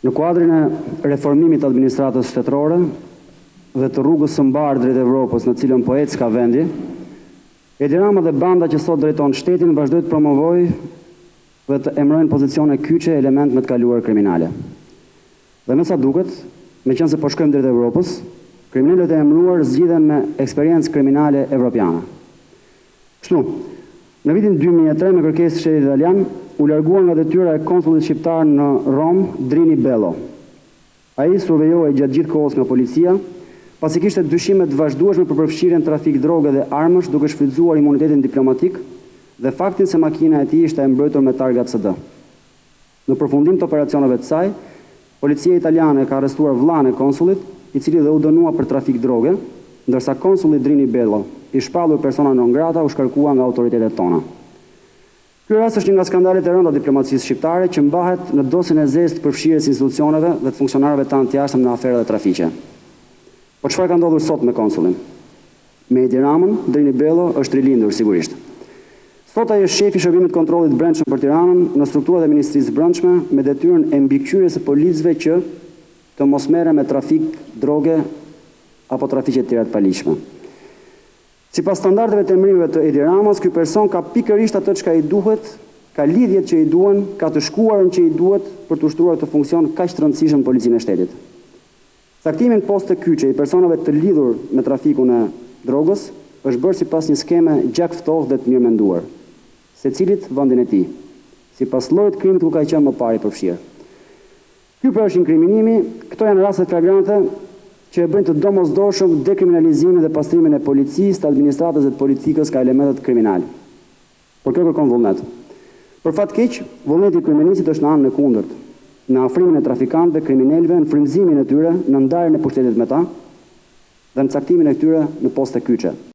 Në kuadrin e reformimit të administratës shtetërore dhe të rrugës së mbarë drejt Evropës, në cilën po ecë ka vendi, Edi Rama dhe banda që sot drejton shtetin vazhdojnë të promovojë dhe të emërojnë pozicione kyçe element me të kaluar kriminale. Dhe me sa duket, me qenë se po shkojmë drejt Evropës, kriminalët e emëruar zgjidhen me eksperiencë kriminale evropiane. Kështu, në vitin 2003 me kërkesë të shtetit italian, u largua nga detyra e konsullit shqiptar në Rom, Drini Bello. Ai survejohej gjatë gjithë kohës nga policia, pasi kishte dyshime të vazhdueshme për përfshirjen trafik droge dhe armësh, duke shfrytzuar imunitetin diplomatik dhe faktin se makina e tij ishte e mbrojtur me targa CD. Në përfundim të operacioneve të saj, policia italiane ka arrestuar vllain e konsullit, i cili dhe u dënua për trafik droge, ndërsa konsulli Drini Bello, i shpallur persona non grata, u shkarkua nga autoritetet tona. Ky rast është një nga skandalet e rënda diplomacisë shqiptare që mbahet në dosjen e zezë të përfshirjes institucioneve dhe të funksionarëve tanë të jashtëm në afera dhe trafiqe. Po çfarë ka ndodhur sot me konsullin? Me Edi Ramën, Drini Bello është rilindur sigurisht. Sot ai është shefi i shërbimit kontrollit brendshëm për Tiranën në strukturat e Ministrisë së Brendshme me detyrën e mbikëqyrjes së policëve që të mos merren me trafik droge apo trafiqe të tjera të paligjshme. Sipas standardeve të emërimeve të Edi Ramës, ky person ka pikërisht atë çka i duhet, ka lidhjet që i duhen, ka të shkuarën që i duhet për të ushtruar këtë funksion kaq të rëndësishëm në policinë e shtetit. Caktimi në postë të kyçe i personave të lidhur me trafikun e drogës është bërë sipas një skeme gjak ftohtë dhe të mirëmenduar, secilit vendin e tij, sipas llojit të krimit ku ka qenë më parë i përfshirë. Ky pra është inkriminimi, këto janë rastet flagrante që e bëjnë të domosdoshëm dekriminalizimin dhe pastrimin e policisë, të administratës dhe të politikës ka elementet kriminal. Por kjo kërkon vullnet. Për fat keq, vullneti i kriminalistit është në anën e kundërt, në afrimin e trafikantëve, kriminalëve, në frymëzimin e tyre, në ndarjen e pushtetit me ta dhe në caktimin e tyre në poste kyçe.